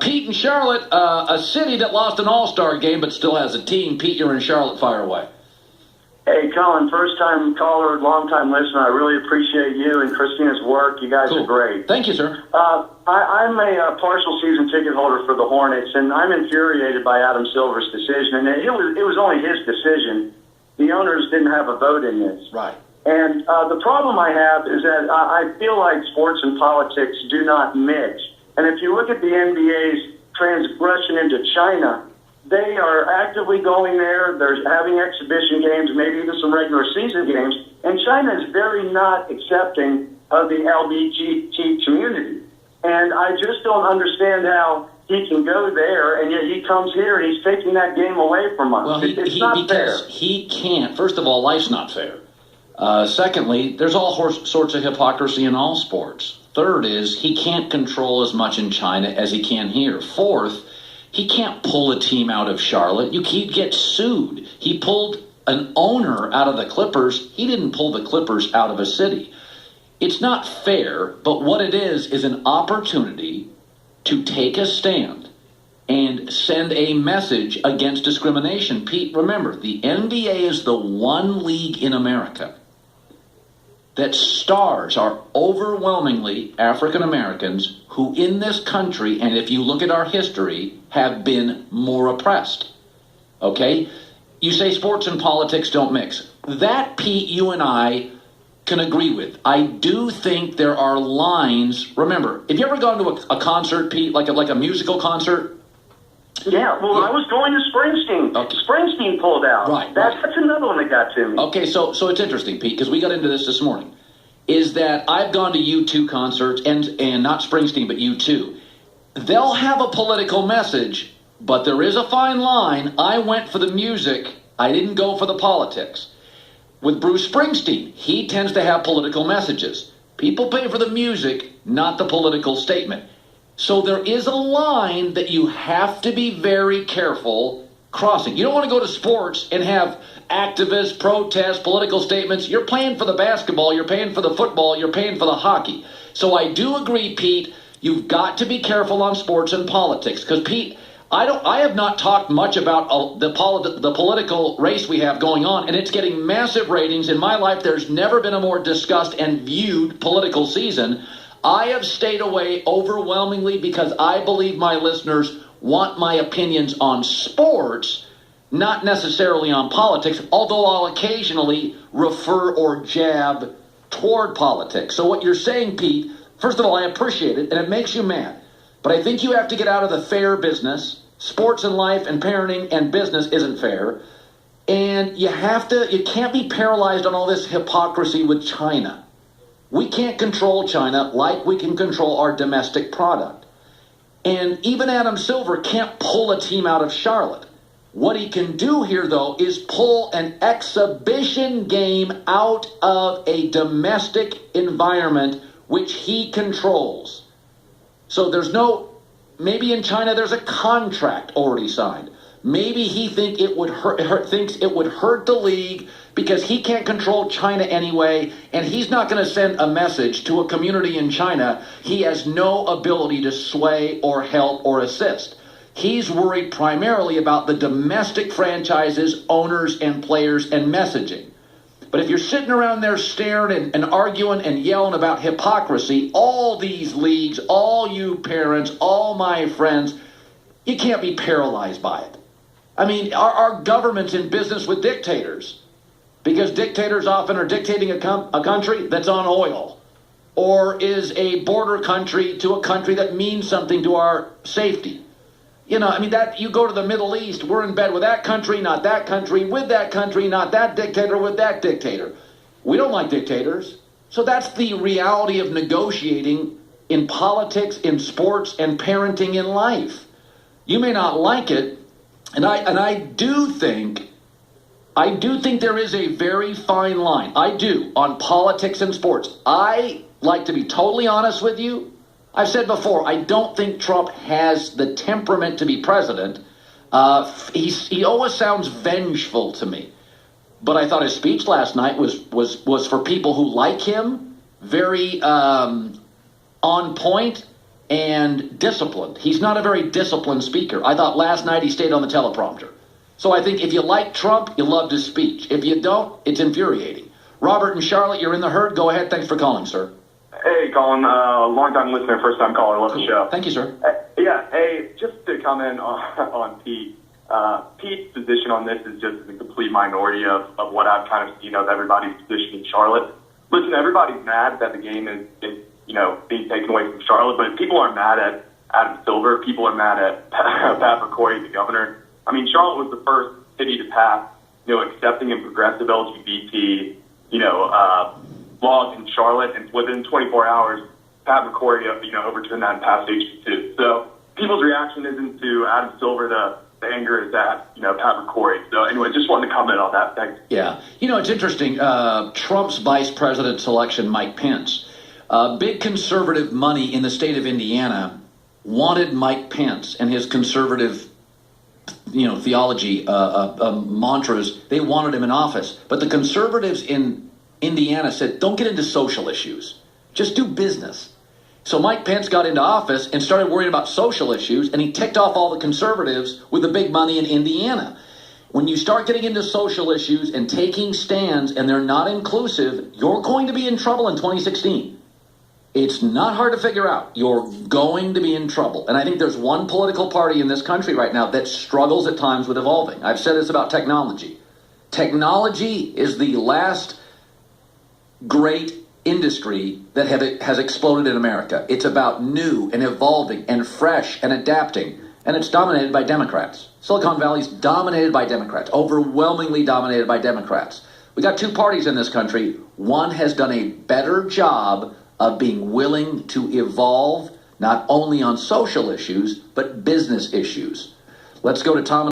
Pete in Charlotte, a city that lost an all-star game but still has a team. Pete, you're in Charlotte. Fire away. Hey, Colin, first-time caller, long-time listener. I really appreciate you and Christina's work. You guys are great. Thank you, sir. I'm a partial season ticket holder for the Hornets, and I'm infuriated by Adam Silver's decision. And it was only his decision. The owners didn't have a vote in this. Right. And the problem I have is that I feel like sports and politics do not mix. And if you look at the NBA's transgression into China, they are actively going there. They're having exhibition games, maybe even some regular season games. And China is very not accepting of the LGBT community. And I just don't understand how he can go there, and yet he comes here and he's taking that game away from us. Well, it's not fair. He can't. First of all, life's not fair. Secondly, there's all sorts of hypocrisy in all sports. Third is he can't control as much in China as he can here. Fourth, he can't pull a team out of Charlotte. He'd get sued. He pulled an owner out of the Clippers. He didn't pull the Clippers out of a city. It's not fair, but what it is an opportunity to take a stand and send a message against discrimination. Pete, remember, the NBA is the one league in America that stars are overwhelmingly African Americans who in this country, and if you look at our history, have been more oppressed. Okay? You say sports and politics don't mix. That, Pete, you and I can agree with. I do think there are lines. Remember, have you ever gone to a concert, Pete, like a musical concert? Yeah, well, I was going to Springsteen. Okay. Springsteen pulled out. Right. That's another one that got to me. Okay, so it's interesting, Pete, because we got into this morning, is that I've gone to U2 concerts, and not Springsteen, but U2. They'll have a political message, but there is a fine line. I went for the music. I didn't go for the politics. With Bruce Springsteen, he tends to have political messages. People pay for the music, not the political statement. So there is a line that you have to be very careful crossing. You don't want to go to sports and have activists, protests, political statements. You're paying for the basketball, you're paying for the football, you're paying for the hockey. So I do agree, Pete, you've got to be careful on sports and politics. Because, Pete, I have not talked much about the political race we have going on, and it's getting massive ratings. In my life, there's never been a more discussed and viewed political season. I have stayed away overwhelmingly because I believe my listeners want my opinions on sports, not necessarily on politics, although I'll occasionally refer or jab toward politics. So what you're saying, Pete, first of all, I appreciate it, and it makes you mad. But I think you have to get out of the fair business. Sports and life and parenting and business isn't fair. And you can't be paralyzed on all this hypocrisy with China. We can't control China like we can control our domestic product. And even Adam Silver can't pull a team out of Charlotte. What he can do here, though, is pull an exhibition game out of a domestic environment which he controls. So maybe in China there's a contract already signed. Maybe he thinks it would hurt the league because he can't control China anyway, and he's not going to send a message to a community in China he has no ability to sway or help or assist. He's worried primarily about the domestic franchises, owners, and players, and messaging. But if you're sitting around there staring and arguing and yelling about hypocrisy, all these leagues, all you parents, all my friends, you can't be paralyzed by it. I mean, our government's in business with dictators because dictators often are dictating a country that's on oil or is a border country to a country that means something to our safety. You know, I mean, that you go to the Middle East, we're in bed with that country, not that country, with that country, not that dictator, with that dictator. We don't like dictators. So that's the reality of negotiating in politics, in sports, and parenting in life. You may not like it, and I do think there is a very fine line. I do, on politics and sports. I like to be totally honest with you. I've said before, I don't think Trump has the temperament to be president. He always sounds vengeful to me. But I thought his speech last night was for people who like him, very on point. and disciplined. He's not a very disciplined speaker. I thought last night he stayed on the teleprompter. So I think if you like Trump, you loved his speech. If you don't, it's infuriating. Robert and Charlotte, you're in the herd. Go ahead. Thanks for calling, sir. Hey, Colin, long-time listener, first-time caller. Love the show. Thank you, sir. Yeah, hey, just to comment on Pete. Pete's position on this is just the complete minority of what I've kind of seen of everybody's position in Charlotte. Listen, everybody's mad that the game is being taken away from Charlotte, but people aren't mad at Adam Silver. People are mad at Pat McCrory, the governor. I mean, Charlotte was the first city to pass, accepting and progressive LGBT, laws in Charlotte, and within 24 hours, Pat McCrory, overturned that and passed HB2. So people's reaction isn't to Adam Silver. The anger is at, Pat McCrory. So anyway, just wanted to comment on that. Thanks. Yeah. It's interesting. Trump's vice president selection, Mike Pence, big conservative money in the state of Indiana wanted Mike Pence and his conservative theology, mantras. They wanted him in office. But the conservatives in Indiana said, don't get into social issues. Just do business. So Mike Pence got into office and started worrying about social issues, and he ticked off all the conservatives with the big money in Indiana. When you start getting into social issues and taking stands and they're not inclusive, you're going to be in trouble in 2016. It's not hard to figure out. You're going to be in trouble. And I think there's one political party in this country right now that struggles at times with evolving. I've said this about technology. Technology is the last great industry that has exploded in America. It's about new and evolving and fresh and adapting. And it's dominated by Democrats. Silicon Valley's dominated by Democrats, overwhelmingly dominated by Democrats. We got two parties in this country. One has done a better job of being willing to evolve, not only on social issues, but business issues. Let's go to Tom.